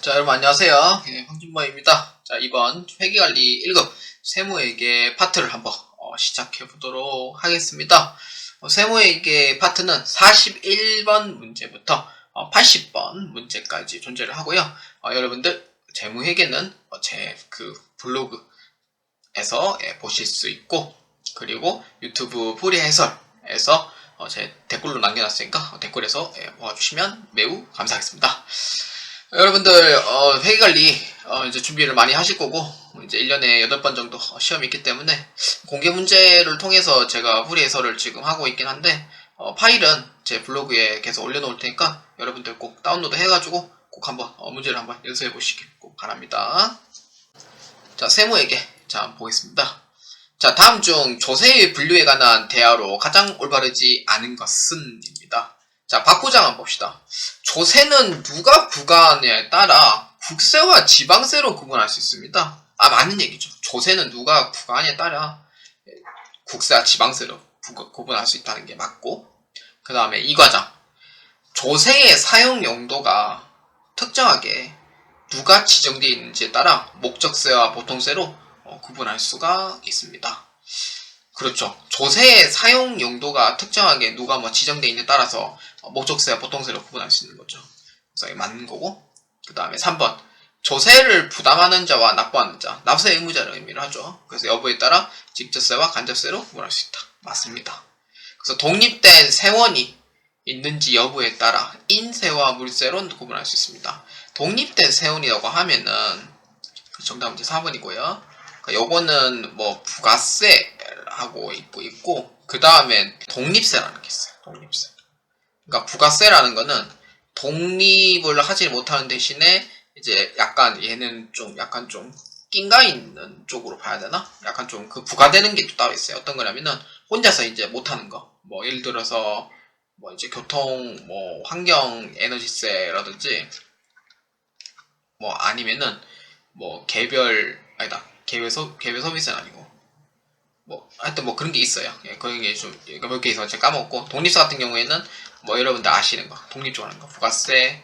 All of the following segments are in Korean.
자, 여러분 안녕하세요. 황준모입니다. 자, 이번 회계관리 1급 세무회계 파트를 한번 시작해 보도록 하겠습니다. 세무회계 파트는 41번 문제부터 80번 문제까지 존재를 하고요. 여러분들 재무회계는 제 블로그에서 보실 수 있고, 그리고 유튜브 풀이 해설에서 제 댓글로 남겨놨으니까 댓글에서 보아주시면 매우 감사하겠습니다. 여러분들 회계관리 이제 준비를 많이 하실 거고, 이제 1년에 8번 정도 시험이 있기 때문에 공개 문제를 통해서 제가 풀이 해설을 지금 하고 있긴 한데, 파일은 제 블로그에 계속 올려놓을 테니까 여러분들 꼭 다운로드 해가지고 꼭 한번 문제를 한번 연습해 보시길 꼭 바랍니다. 자, 세무회계 자 한번 보겠습니다. 자, 다음 중 조세의 분류에 관한 대화로 가장 올바르지 않은 것은 입니다. 자, 박구장 한번 봅시다. 조세는 누가 부과하느냐에 따라 국세와 지방세로 구분할 수 있습니다. 맞는 얘기죠. 조세는 누가 부과하느냐에 따라 국세와 지방세로 구분할 수 있다는 게 맞고, 그 다음에 이과장. 조세의 사용 용도가 특정하게 누가 지정되어 있는지에 따라 목적세와 보통세로 구분할 수가 있습니다. 그렇죠. 조세의 사용 용도가 특정하게 누가 지정되어 있는지에 따라서 목적세와 보통세로 구분할 수 있는 거죠. 그래서 이게 맞는 거고, 그 다음에 3번. 조세를 부담하는 자와 납부하는 자, 납세 의무자를 의미를 하죠. 그래서 여부에 따라 직접세와 간접세로 구분할 수 있다. 맞습니다. 그래서 독립된 세원이 있는지 여부에 따라 인세와 물세로 구분할 수 있습니다. 독립된 세원이라고 하면은 정답은 이제 4번이고요. 요거는 부가세하고 있고, 그 다음에 독립세라는 게 있어요. 독립세. 그러니까 부가세라는 거는 독립을 하지 못하는 대신에 이제 얘는 좀 낀가 있는 쪽으로 봐야 되나? 약간 좀 부과되는 게 또 따로 있어요. 어떤 거냐면은 혼자서 이제 못하는 거. 예를 들어서 이제 교통, 환경 에너지세라든지, 아니면은 개별 소비세는 아니고, 하여튼 그런 게 있어요. 그런 게 좀 몇 개 있어서 제가 까먹었고, 독립세 같은 경우에는 여러분들 아시는 거, 독립적으로 하는 거, 부가세,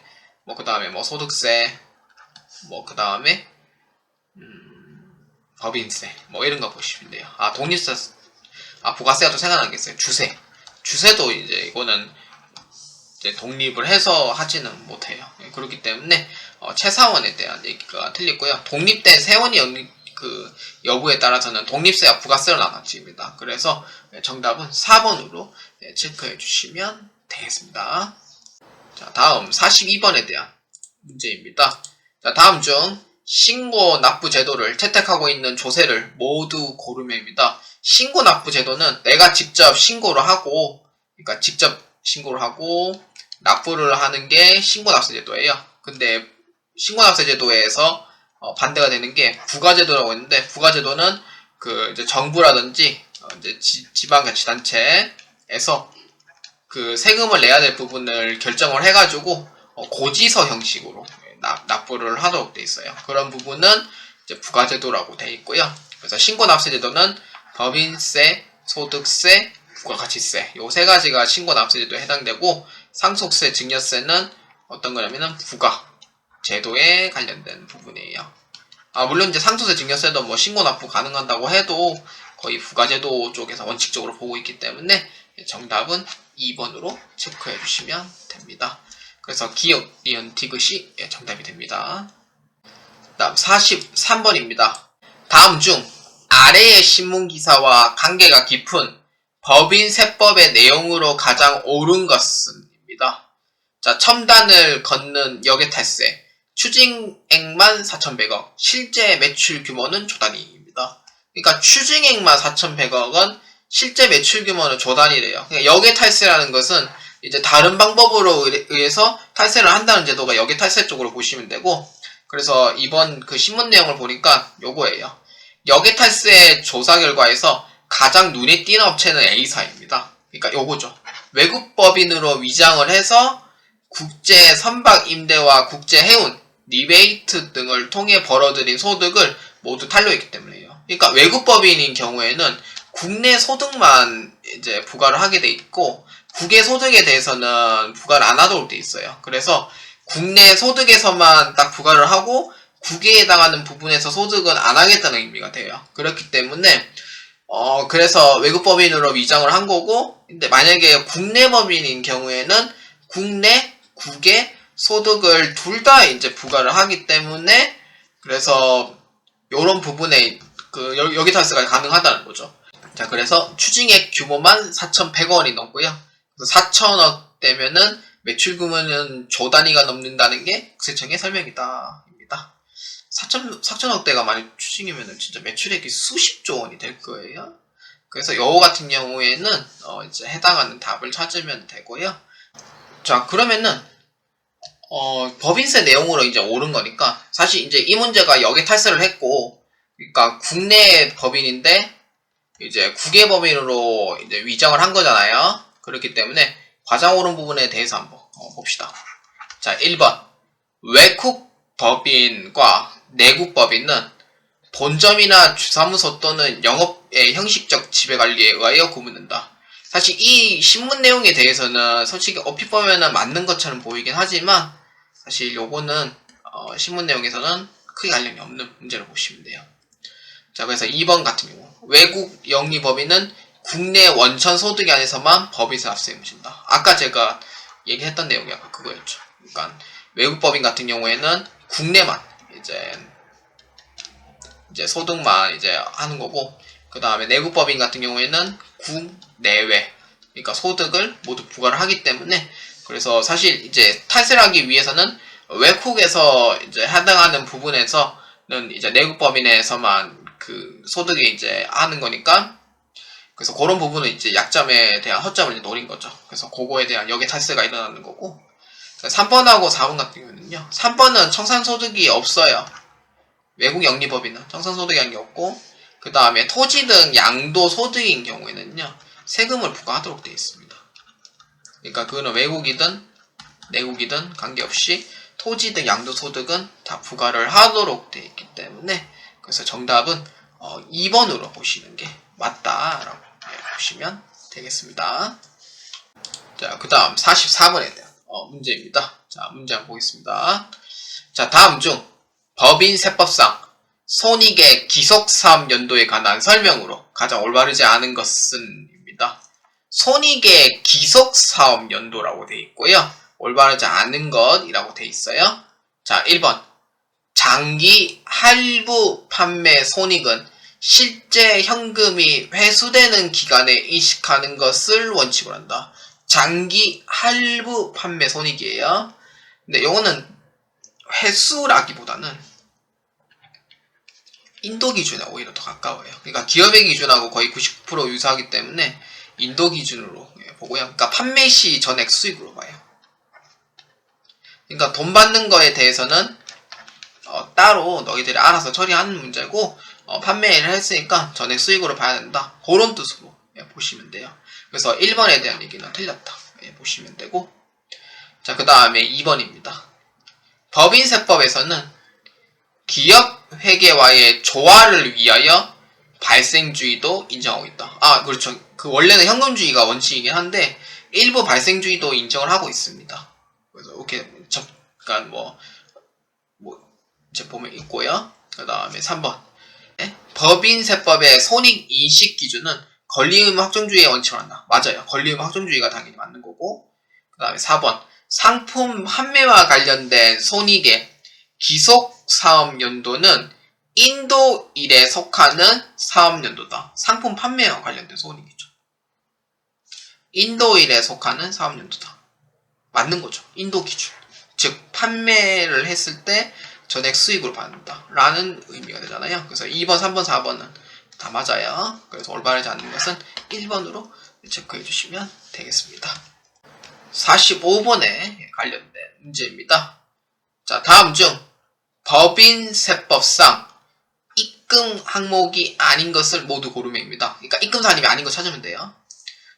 그 다음에 소득세, 그 다음에 법인세, 이런 거 보시면 돼요. 독립세, 부가세가 또 생각나는 게 있어요. 주세도 이제 이거는 이제 독립을 해서 하지는 못해요. 그렇기 때문에 최사원에 대한 얘기가 틀리고요. 독립된 세원이 여부에 따라서는 독립세와 부가세로 나눠집니다. 그래서 정답은 4번으로 체크해 주시면 되겠습니다. 자, 다음 42번에 대한 문제입니다. 자, 다음 중 신고 납부 제도를 채택하고 있는 조세를 모두 고르며입니다. 신고 납부 제도는 내가 직접 신고를 하고, 그러니까 직접 신고를 하고 납부를 하는 게 신고납세 제도예요. 근데 신고납세 제도에서 반대가 되는 게 부가제도라고 했는데, 부가제도는 이제 정부라든지 이제 지방자치단체에서 세금을 내야 될 부분을 결정을 해가지고 고지서 형식으로 납부를 하도록 돼 있어요. 그런 부분은 이제 부가제도라고 돼 있고요. 그래서 신고납세제도는 법인세, 소득세, 부가가치세 요 세 가지가 신고납세제도에 해당되고, 상속세, 증여세는 어떤 거냐면은 부가제도에 관련된 부분이에요. 물론 이제 상속세, 증여세도 신고납부 가능하다고 해도 거의 부가제도 쪽에서 원칙적으로 보고 있기 때문에 정답은 2번으로 체크해 주시면 됩니다. 그래서 기역, 니은, 디귿이 정답이 됩니다. 다음 43번입니다. 다음 중 아래의 신문기사와 관계가 깊은 법인세법의 내용으로 가장 옳은 것은 입니다. 자, 첨단을 걷는 역외탈세, 추징액만 4,100억, 실제 매출 규모는 조단위입니다. 그러니까 추징액만 4,100억은 실제 매출 규모는 조단위래요. 그러니까 역외탈세라는 것은 이제 다른 방법으로 의해서 탈세를 한다는 제도가 역외탈세 쪽으로 보시면 되고, 그래서 이번 신문 내용을 보니까 요거예요. 역외탈세 조사 결과에서 가장 눈에 띄는 업체는 A사입니다. 그러니까 요거죠. 외국법인으로 위장을 해서 국제 선박 임대와 국제 해운, 리베이트 등을 통해 벌어들인 소득을 모두 탄료했기 때문에요. 그러니까 외국법인인 경우에는 국내 소득만 이제 부과를 하게 돼 있고, 국외 소득에 대해서는 부과를 안 하도록 돼 있어요. 그래서 국내 소득에서만 딱 부과를 하고 국외에 해당하는 부분에서 소득은 안 하겠다는 의미가 돼요. 그렇기 때문에 그래서 외국 법인으로 위장을 한 거고, 근데 만약에 국내 법인인 경우에는 국내, 국외 소득을 둘 다 이제 부과를 하기 때문에, 그래서 요런 부분에 여기 탈세가 가능하다는 거죠. 자, 그래서 추징액 규모만 4,100원이 넘고요. 그래서 4,000억 되면은 매출 규모는 조 단위가 넘는다는 게 국세청의 설명이다. 입니다. 4,000억대가 만약 추징이면은 진짜 매출액이 수십조 원이 될 거예요. 그래서 요거 같은 경우에는 이제 해당하는 답을 찾으면 되고요. 자, 그러면은 법인세 내용으로 이제 옳은 거니까, 사실 이제 이 문제가 역외 탈세를 했고, 그러니까 국내 법인인데 이제 국외 법인으로 이제 위장을 한 거잖아요. 그렇기 때문에 과장 옳은 부분에 대해서 한번 봅시다. 자, 1번. 외국 법인과 내국 법인은 본점이나 주사무소 또는 영업의 형식적 지배관리에 의하여 구분된다. 사실 이 신문 내용에 대해서는 솔직히 얼핏 보면은 맞는 것처럼 보이긴 하지만, 사실 요거는 신문 내용에서는 크게 관련이 없는 문제로 보시면 돼요. 자, 그래서 2번 같은 경우, 외국 영리법인은 국내 원천 소득에 한해서만 법인세 납세에 묻힌다. 아까 제가 얘기했던 내용이 아까 그거였죠. 그러니까 외국 법인 같은 경우에는 국내만 이제 소득만 이제 하는 거고, 그 다음에 내국 법인 같은 경우에는 국내외, 그러니까 소득을 모두 부과를 하기 때문에, 그래서 사실 이제 탈세를 하기 위해서는 외국에서 이제 해당하는 부분에서는 이제 내국 법인에서만 그 소득이 이제 하는 거니까, 그래서 그런 부분은 이제 약점에 대한 허점을 이제 노린 거죠. 그래서 그거에 대한 역외 탈세가 일어나는 거고, 3번하고 4번 같은 경우는요, 3번은 청산소득이 없어요. 외국 영리법인은 청산소득이 한 게 없고, 그 다음에 토지 등 양도소득인 경우에는요, 세금을 부과하도록 되어 있습니다. 그러니까 그거는 외국이든 내국이든 관계없이 토지 등 양도소득은 다 부과를 하도록 되어 있기 때문에, 그래서 정답은 2번으로 보시는 게 맞다라고 보시면 되겠습니다. 자, 그 다음 44번에 대한 문제입니다. 자, 문제 한번 보겠습니다. 자, 다음 중 법인세법상 손익의 기속사업연도에 관한 설명으로 가장 올바르지 않은 것은 입니다. 손익의 기속사업연도라고 되어 있고요. 올바르지 않은 것이라고 되어 있어요. 자, 1번. 장기 할부 판매 손익은 실제 현금이 회수되는 기간에 인식하는 것을 원칙으로 한다. 장기 할부 판매 손익이에요. 근데 이거는 회수라기보다는 인도 기준에 오히려 더 가까워요. 그러니까 기업의 기준하고 거의 99% 유사하기 때문에 인도 기준으로 보고요. 그러니까 판매 시 전액 수익으로 봐요. 그러니까 돈 받는 거에 대해서는 따로 너희들이 알아서 처리하는 문제고, 판매를 했으니까 전액 수익으로 봐야 된다. 그런 뜻으로 보시면 돼요. 그래서 1번에 대한 얘기는 틀렸다. 보시면 되고, 자, 그 다음에 2번입니다. 법인세법에서는 기업 회계와의 조화를 위하여 발생주의도 인정하고 있다. 아, 그렇죠. 그 원래는 현금주의가 원칙이긴 한데 일부 발생주의도 인정을 하고 있습니다. 그래서 이렇게 잠깐 이제 보면 있고요. 그 다음에 3번. 네? 법인세법의 손익인식 기준은 권리의무 확정주의의 원칙을 한다. 맞아요. 권리의무 확정주의가 당연히 맞는 거고. 그 다음에 4번. 상품 판매와 관련된 손익의 기속사업연도는 인도일에 속하는 사업연도다. 상품 판매와 관련된 손익이죠. 인도일에 속하는 사업연도다. 맞는 거죠. 인도 기준. 즉 판매를 했을 때 전액 수익으로 받는다 라는 의미가 되잖아요. 그래서 2번, 3번, 4번은 다 맞아요. 그래서 올바르지 않는 것은 1번으로 체크해 주시면 되겠습니다. 45번에 관련된 문제입니다. 자, 다음 중 법인세법상 입금 항목이 아닌 것을 모두 고르면입니다. 그러니까 입금 산입이 아닌 거 찾으면 돼요.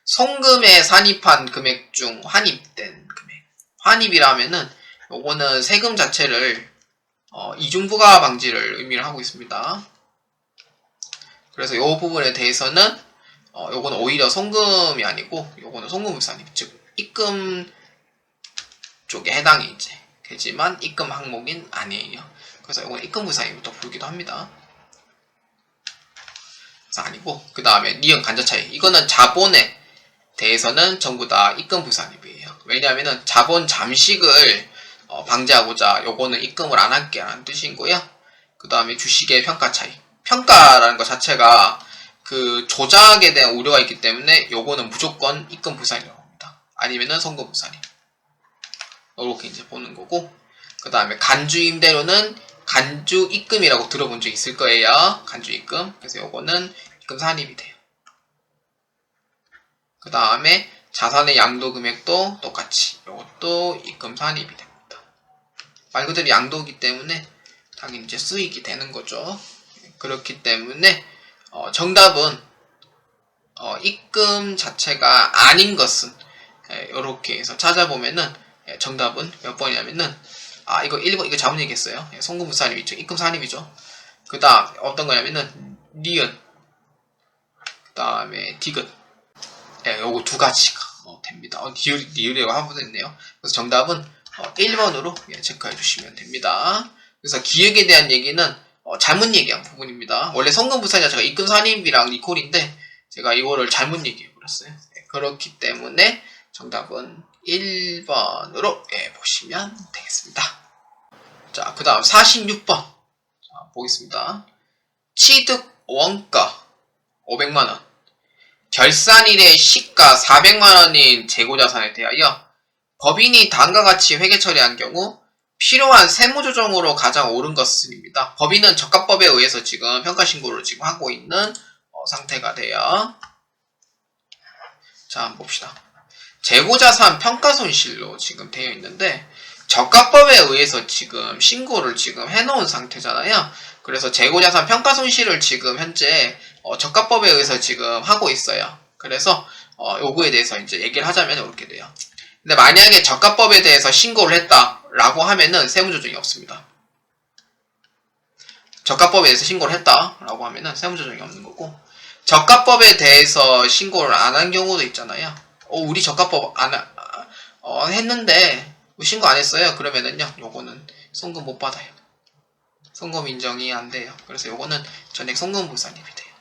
송금에 산입한 금액 중 환입된 금액. 환입이라면은 요거는 세금 자체를 이중부가 방지를 의미를 하고 있습니다. 그래서 요 부분에 대해서는 요거는 오히려 송금이 아니고 요거는 송금산입, 즉 입금 쪽에 해당이 이제 되지만 입금 항목인 아니에요. 그래서 이건 입금 부산입으로 부르기도 합니다. 그래서 아니고, 그 다음에 니은 간접 차이. 이거는 자본에 대해서는 전부 다 입금 부산입이에요. 왜냐하면은 자본 잠식을 방지하고자 요거는 입금을 안 할게라는 뜻이고요. 그 다음에 주식의 평가 차이. 평가라는 것 자체가 그 조작에 대한 우려가 있기 때문에 요거는 무조건 입금 부산이라고 합니다. 아니면은 송금 부산이. 이렇게 이제 보는 거고, 그 다음에 간주 임대료는 간주 입금이라고 들어본 적 있을 거예요. 간주 입금. 그래서 요거는 입금 산입이 돼요. 그 다음에 자산의 양도 금액도 똑같이 요것도 입금 산입이 됩니다. 말 그대로 양도이기 때문에 당연히 이제 수익이 되는 거죠. 그렇기 때문에 정답은 입금 자체가 아닌 것은 이렇게 해서 찾아보면은 정답은 몇 번이냐면은 이거 1번 이거 잘못 얘기했어요. 송금 부산입이죠. 입금 산입이죠. 그 다음 어떤 거냐면은 니은, 그 다음에 디귿, 요거 두 가지가 됩니다. 니을이라고 한번 했네요. 그래서 정답은 1번으로 체크해 주시면 됩니다. 그래서 기획에 대한 얘기는 잘못 얘기한 부분입니다. 원래 송금 부산이 제가 입금 산입이랑 리콜인데 제가 이거를 잘못 얘기해 버렸어요. 그렇기 때문에 정답은 1번으로 보시면 되겠습니다. 자, 그 다음 46번 자, 보겠습니다. 취득 원가 500만원, 결산일의 시가 400만원인 재고자산에 대하여 법인이 다음과 같이 회계 처리한 경우 필요한 세무조정으로 가장 옳은 것입니다. 법인은 적합법에 의해서 지금 평가신고를 지금 하고 있는 상태가 돼요. 자, 한번 봅시다. 재고자산 평가손실로 지금 되어 있는데 적합법에 의해서 지금 신고를 지금 해놓은 상태잖아요. 그래서 재고자산 평가손실을 지금 현재 적합법에 의해서 지금 하고 있어요. 그래서 요거에 대해서 이제 얘기를 하자면 이렇게 돼요. 근데 만약에 적합법에 대해서 신고를 했다라고 하면은 세무조정이 없습니다. 적합법에 대해서 신고를 했다라고 하면은 세무조정이 없는 거고, 적합법에 대해서 신고를 안 한 경우도 있잖아요. 우리 적합법 했는데 신고 안 했어요. 그러면은요, 요거는 송금 못 받아요. 송금 인정이 안 돼요. 그래서 요거는 전액 송금 부산입이 돼요.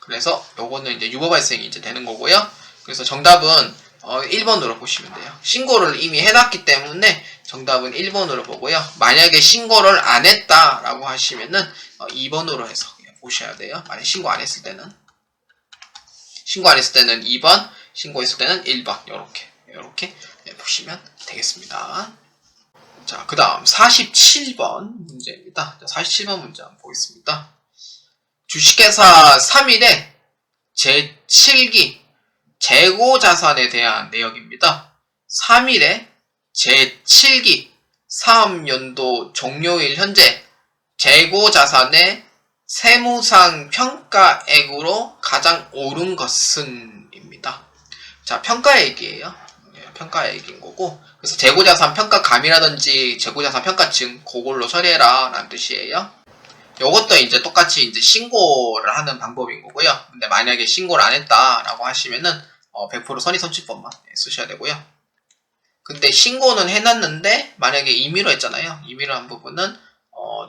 그래서 요거는 이제 유보 발생이 이제 되는 거고요. 그래서 정답은 1번으로 보시면 돼요. 신고를 이미 해놨기 때문에 정답은 1번으로 보고요. 만약에 신고를 안 했다라고 하시면은 2번으로 해서 보셔야 돼요. 만약 신고 안 했을 때는 2번, 신고했을 때는 1번 이렇게 보시면 되겠습니다. 자, 그 다음 47번 문제입니다. 47번 문제 한번 보겠습니다. 주식회사 3일에 제7기 재고자산에 대한 내역입니다. 3일에 제7기 사업연도 종료일 현재 재고자산의 세무상 평가액으로 가장 옳은 것은 입니다. 자, 평가액이에요. 평가액인 거고, 그래서 재고자산 평가감이라든지 재고자산 평가증 그걸로 처리해라 라는 뜻이에요. 요것도 이제 똑같이 이제 신고를 하는 방법인 거고요. 근데 만약에 신고를 안 했다라고 하시면은 100% 선의선취법만 쓰셔야 되고요. 근데 신고는 해놨는데 만약에 임의로 했잖아요. 임의로 한 부분은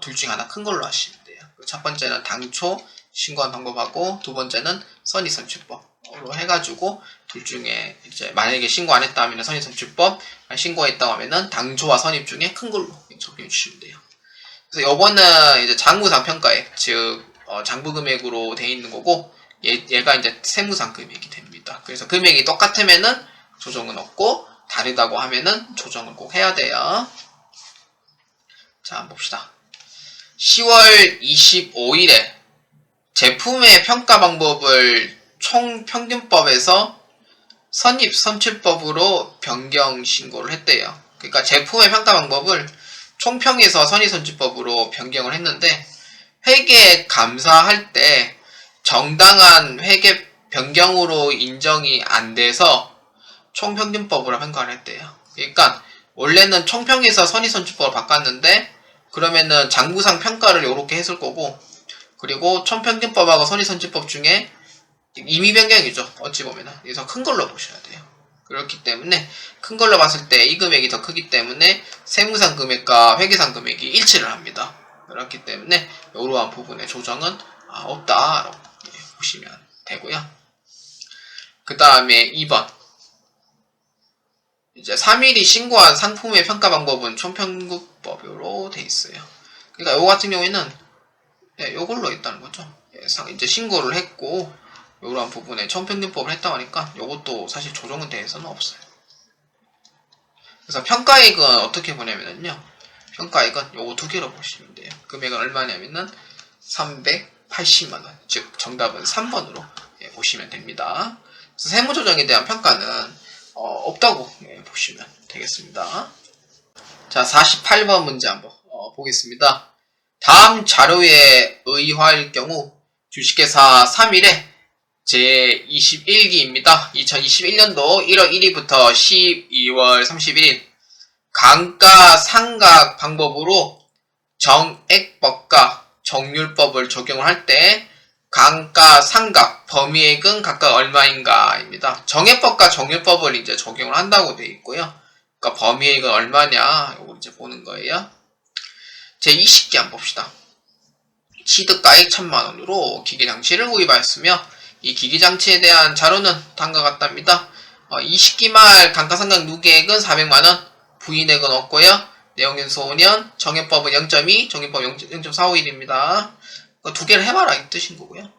둘 중에 하나 큰 걸로 하시면 돼요. 첫 번째는 당초 신고한 방법하고 두 번째는 선의선취법으로 해가지고 둘 중에 이제 만약에 신고 안 했다 하면 선의선취법, 신고했다고 하면은 당초와 선입 중에 큰 걸로 적용해 주시면 돼요. 그래서 요거는 이제 장부상 평가액, 즉 장부 금액으로 돼 있는 거고 얘가 이제 세무상 금액이 됩니다. 그래서 금액이 똑같으면은 조정은 없고 다르다고 하면은 조정을 꼭 해야 돼요. 자, 한번 봅시다. 10월 25일에 제품의 평가 방법을 총평균법에서 선입선출법으로 변경 신고를 했대요. 그러니까 제품의 평가 방법을 총평에서 선의선취법으로 변경을 했는데 회계 감사할 때 정당한 회계 변경으로 인정이 안 돼서 총평균법으로 평가를 했대요. 그러니까 원래는 총평에서 선의선취법으로 바꿨는데 그러면은 장부상 평가를 이렇게 했을 거고, 그리고 총평균법하고 선의선취법 중에 임의 변경이죠. 어찌 보면은. 그래서 큰 걸로 보셔야 돼요. 그렇기 때문에 큰 걸로 봤을 때 이 금액이 더 크기 때문에 세무상 금액과 회계상 금액이 일치를 합니다. 그렇기 때문에 이러한 부분의 조정은 없다라고 보시면 되고요. 그 다음에 2번. 이제 3일이 신고한 상품의 평가 방법은 총평급법으로 돼 있어요. 그러니까 이거 같은 경우에는 이걸로 있다는 거죠. 이제 신고를 했고 이러한 부분에 총평균법을 했다고 하니까 이것도 사실 조정은 대해서는 없어요. 그래서 평가액은 어떻게 보냐면요. 평가액은 요거 두 개로 보시면 돼요. 금액은 얼마냐면은 380만원. 즉 정답은 3번으로 보시면 됩니다. 그래서 세무조정에 대한 평가는 없다고 보시면 되겠습니다. 자, 48번 문제 한번 보겠습니다. 다음 자료에 의하일 경우 주식회사 3일에 제21기입니다. 2021년도 1월 1일부터 12월 31일 감가상각 방법으로 정액법과 정률법을 적용을 할 때 감가상각 범위액은 각각 얼마인가 입니다. 정액법과 정률법을 이제 적용을 한다고 되어 있고요. 그러니까 범위액은 얼마냐 이거 이제 보는 거예요. 제20기 한번 봅시다. 취득가액 1000만원으로 기계장치를 구입하였으며 이 기기장치에 대한 자료는 다음과 같답니다. 20기 말 감가상각 누계액은 400만원, 부인액은 없고요. 내용연수 5년, 정액법은 0.2, 정액법 0.451입니다. 두 개를 해봐라 이 뜻인 거고요.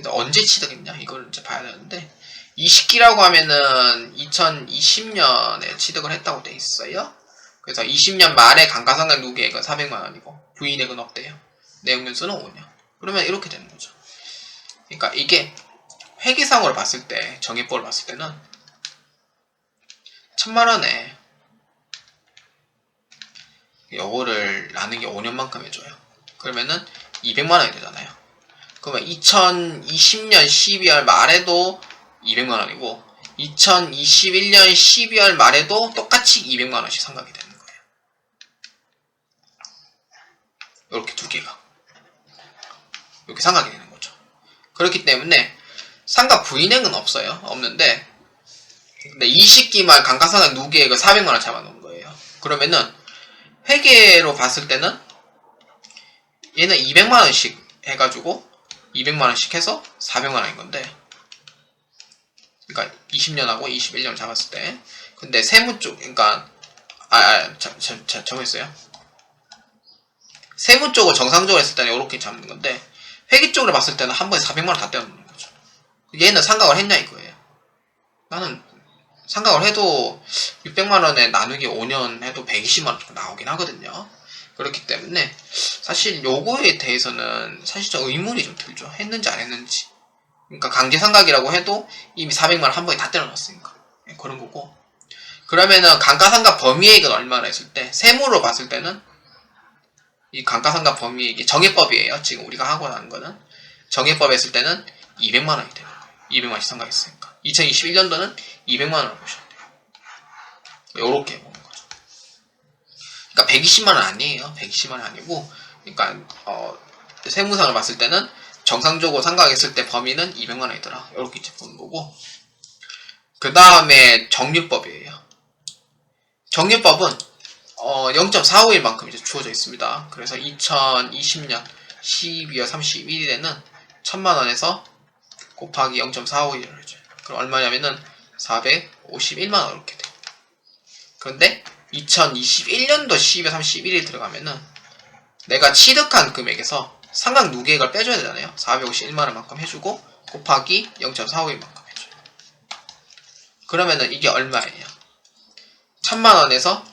언제 취득했냐 이걸 이제 봐야 되는데 20기라고 하면은 2020년에 취득을 했다고 돼 있어요. 그래서 20년 말에 감가상각 누계액은 400만원이고 부인액은 없대요. 내용연수는 5년. 그러면 이렇게 되는 거죠. 그러니까 이게 회계상으로 봤을 때, 정액법을 봤을 때는 1000만원에 요거를 나누기 5년만큼 해줘요. 그러면은 200만원이 되잖아요. 그러면 2020년 12월 말에도 200만원이고 2021년 12월 말에도 똑같이 200만원씩 상각이 되는 거예요. 이렇게 두 개가 이렇게 상각이 되는 거죠. 그렇기 때문에 상각 부인액은 없어요. 없는데 근데 20기 말 감가상각 누계액을 400만원 잡아놓은 거예요. 그러면은 회계로 봤을 때는 얘는 200만원씩 해가지고 200만원씩 해서 400만원인 건데 그러니까 20년하고 21년을 잡았을 때 근데 세무 쪽 그러니까 정했어요. 세무 쪽을 정상적으로 했을 때는 이렇게 잡는 건데 회계 쪽으로 봤을 때는 한 번에 400만원 다 떼어놓는 거죠. 얘는 상각을 했냐 이거예요. 나는 상각을 해도 600만원에 나누기 5년 해도 120만원 정도 나오긴 하거든요. 그렇기 때문에 사실 요거에 대해서는 사실 좀 의문이 좀 들죠. 했는지 안 했는지. 그러니까 강제상각이라고 해도 이미 400만원 한 번에 다 때려놨으니까 그런 거고. 그러면은 감가상각 범위액은 얼마나 했을 때 세무로 봤을 때는 이 감가상각 범위액이 정액법이에요. 지금 우리가 하고 나는 거는 정액법 했을 때는 200만원이 되는 거예요. 200만원씩 상각했으니까 2021년도는 200만원을 보셔야 돼요. 요렇게 보는 거죠. 그러니까 120만원 아니에요. 120만원 아니고 그러니까 세무상을 봤을 때는 정상적으로 상각했을 때 범위는 200만원이더라. 요렇게 이제 보는 거고 그 다음에 정률법이에요. 정률법은 0.451만큼 이제 주어져 있습니다. 그래서 2020년 12월 31일에는 1000만원에서 곱하기 0.451을 해줘요. 그럼 얼마냐면은 451만원 이렇게 돼요. 그런데 2021년도 12월 31일 들어가면은 내가 취득한 금액에서 상각 누계액을 빼줘야 되잖아요. 451만원만큼 해주고 곱하기 0.451만큼 해줘요. 그러면은 이게 얼마예요? 1000만원에서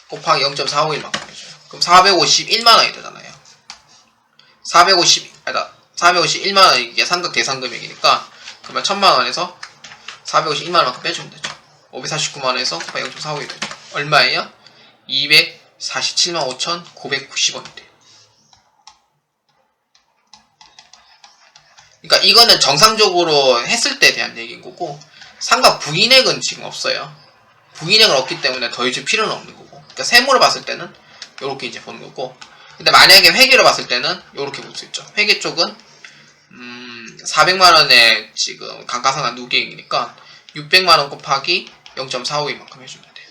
곱하기 0.451만큼 해줘요. 그럼 451만원이 되잖아요. 451만원이 이게 상각 대상금액이니까 그러면 1000만원에서 451만원만큼 빼주면 되죠. 549만원에서 곱하기 0.451이 되죠. 얼마예요? 247만 5,990원이 돼요. 그러니까 이거는 정상적으로 했을 때 대한 얘기인 거고 상각 부인액은 지금 없어요. 부인액은 없기 때문에 더해줄 필요는 없는 거고 그러니까 세무로 봤을 때는 이렇게 이제 보는 거고 근데 만약에 회계로 봤을 때는 이렇게 볼 수 있죠. 회계 쪽은 400만원에 지금 감가상각 누계액이니까 600만원 곱하기 0.452만큼 해주면 돼요.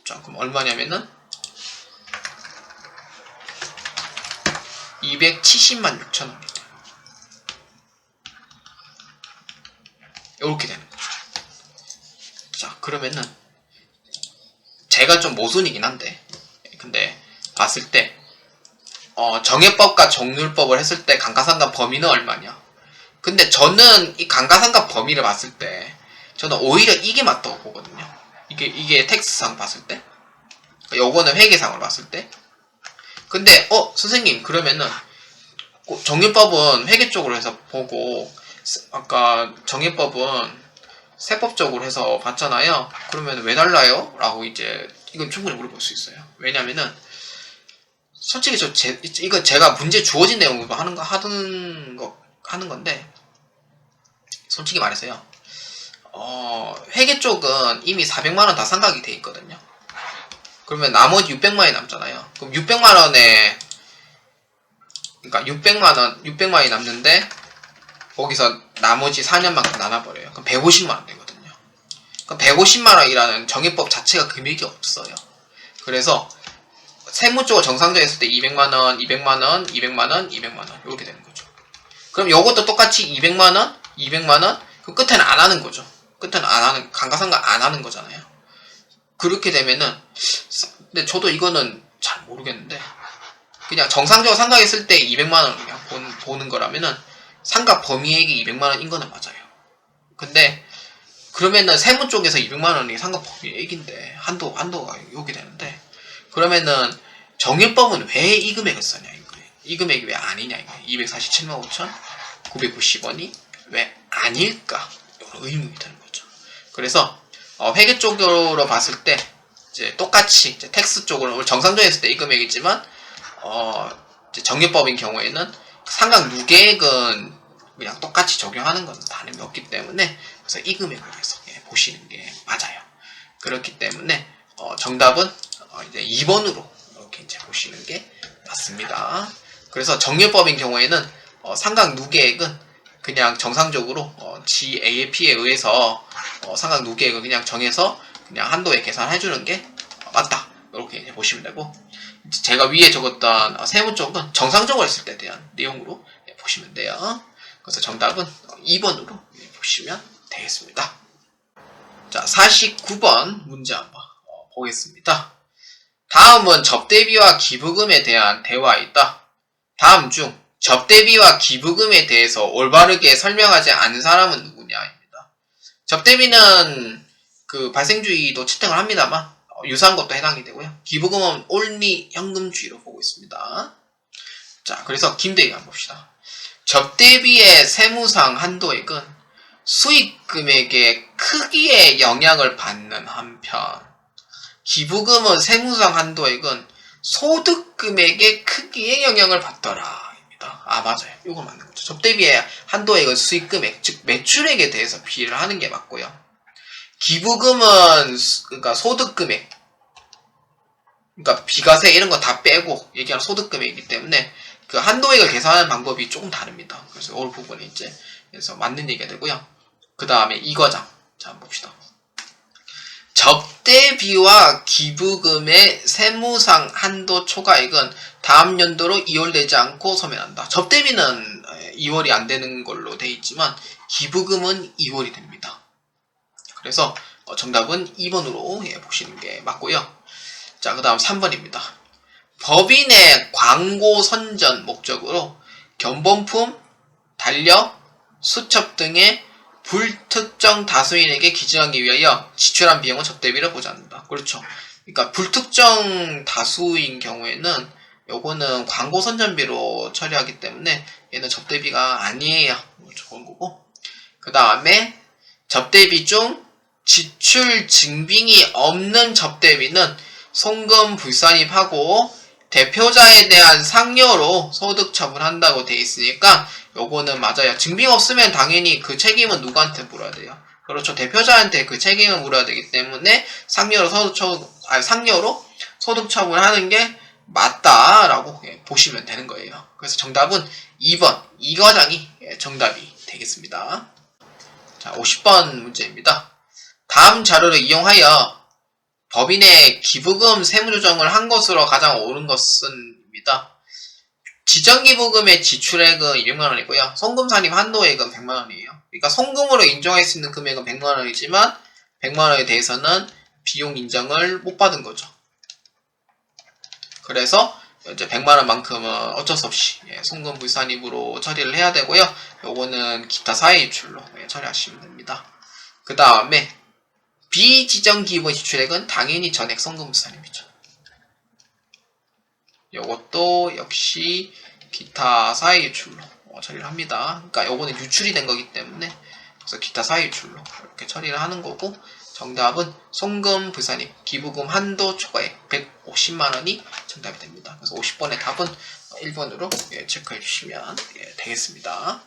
자, 그럼 얼마냐면은 270만 6천원입니다. 이렇게 되는 거죠. 자, 그러면은 제가 좀 모순이긴 한데, 근데 봤을 때 정해법과 정률법을 했을 때 감가상각 범위는 얼마냐? 근데 저는 이 감가상각 범위를 봤을 때 저는 오히려 이게 맞다고 보거든요. 이게 텍스상 봤을 때, 요거는 회계상으로 봤을 때. 근데 선생님, 그러면은 정률법은 회계 쪽으로 해서 보고 아까 정해법은 세법적으로 해서 봤잖아요. 그러면 왜 달라요? 라고 이제 이건 충분히 물어볼 수 있어요. 왜냐면은 솔직히 이거 제가 문제 주어진 내용으로 하는 건데, 솔직히 말해서요. 회계 쪽은 이미 400만원 다 상각이 돼 있거든요. 그러면 나머지 600만원이 남잖아요. 그럼 600만원에, 그러니까 600만원이 남는데, 거기서 나머지 4년만큼 나눠버려요. 그럼 150만원 되거든요. 그럼 150만원이라는 정해법 자체가 금액이 없어요. 그래서, 세무 쪽을 정상적으로 했을 때 200만원, 200만원, 200만원, 200만원. 이렇게 되는 거죠. 그럼 요것도 똑같이 200만원, 200만원, 그 끝에는 안 하는 거죠. 끝에는 안 하는, 감가상각 안 하는 거잖아요. 그렇게 되면은, 근데 저도 이거는 잘 모르겠는데, 그냥 정상적으로 상각했을 때 200만원을 그냥 보는 거라면은, 상각 범위액이 200만원인 거는 맞아요. 근데, 그러면은 세무 쪽에서 200만원이 상각 범위액인데, 한도가 여기 되는데, 그러면은, 정일법은 왜 이 금액을 쓰냐, 이거예요. 이 금액이 왜 아니냐, 이거예요. 247만 5,990원이 왜 아닐까? 이런 의문이 드는 거죠. 그래서, 회계 쪽으로 봤을 때, 이제 똑같이, 이제 텍스 쪽으로, 정상적으로 했을 때 이 금액이지만, 이제 정일법인 경우에는 상각 누계액은 그냥 똑같이 적용하는 것은 다름이 없기 때문에, 그래서 이 금액을 해서 보시는 게 맞아요. 그렇기 때문에, 정답은 이제 2번으로 이렇게 이제 보시는 게 맞습니다. 그래서 정률법인 경우에는 상각 누계액은 그냥 정상적으로 GAP에 의해서 상각 누계액을 그냥 정해서 그냥 한도에 계산해 주는 게 맞다. 이렇게 이제 보시면 되고, 제가 위에 적었던 세무 쪽은 정상적으로 했을 때 대한 내용으로 보시면 돼요. 그래서 정답은 2번으로 보시면 되겠습니다. 자, 49번 문제 한번 보겠습니다. 다음은 접대비와 기부금에 대한 대화이다. 다음 중 접대비와 기부금에 대해서 올바르게 설명하지 않은 사람은 누구냐입니다. 접대비는 그 발생주의도 채택을 합니다만 유사한 것도 해당이 되고요. 기부금은 only 현금주의로 보고 있습니다. 자, 그래서 김대희 한번 봅시다. 접대비의 세무상 한도액은 수익금액의 크기에 영향을 받는 한편, 기부금은 세무상 한도액은 소득금액의 크기에 영향을 받더라. 입니다. 맞아요. 이거 맞는 거죠. 접대비의 한도액은 수익금액, 즉 매출액에 대해서 비례를 하는 게 맞고요. 기부금은 그러니까 소득금액, 그러니까 비과세 이런 거 다 빼고 얘기하는 소득금액이기 때문에 그 한도액을 계산하는 방법이 조금 다릅니다. 그래서 이 부분이 이제 그래서 맞는 얘기가 되고요. 그 다음에 이과장, 자 한번 봅시다. 접대비와 기부금의 세무상 한도 초과액은 다음 연도로 이월되지 않고 소멸한다. 접대비는 2월이 안 되는 걸로 돼 있지만 기부금은 2월이 됩니다. 그래서 정답은 2번으로 보시는 게 맞고요. 자, 그 다음 3번입니다. 법인의 광고 선전 목적으로 견본품, 달력, 수첩 등의 불특정 다수인에게 기증하기 위하여 지출한 비용은 접대비를 보장한다. 그렇죠. 그러니까 불특정 다수인 경우에는 요거는 광고 선전비로 처리하기 때문에 얘는 접대비가 아니에요. 좋은 거고. 그 다음에 접대비 중 지출 증빙이 없는 접대비는 송금 불산입하고 대표자에 대한 상여로 소득 처분한다고 돼 있으니까 요거는 맞아요. 증빙 없으면 당연히 그 책임은 누구한테 물어야 돼요? 그렇죠. 대표자한테 그 책임을 물어야 되기 때문에 상여로 소득 처분하는 게 맞다라고 보시면 되는 거예요. 그래서 정답은 2번 이과장이 정답이 되겠습니다. 자, 50번 문제입니다. 다음 자료를 이용하여 법인의 기부금 세무조정을 한 것으로 가장 옳은 것은입니다. 지정기부금의 지출액은 200만원이고요. 송금산입 한도액은 100만원이에요. 그러니까 송금으로 인정할 수 있는 금액은 100만원이지만 100만원에 대해서는 비용 인정을 못 받은 거죠. 그래서 이제 100만원만큼은 어쩔 수 없이 송금 불산입으로 처리를 해야 되고요. 요거는 기타 사회 입출로 처리하시면 됩니다. 그 다음에 비지정 기부 지출액은 당연히 전액 송금 불산입이죠. 요것도 역시 기타 사회 유출로 처리를 합니다. 그러니까 요거는 유출이 된 거기 때문에 그래서 기타 사회 유출로 이렇게 처리를 하는 거고, 정답은 송금 불산입 기부금 한도 초과액 150만원이 정답이 됩니다. 그래서 50번의 답은 1번으로 체크해 주시면 되겠습니다.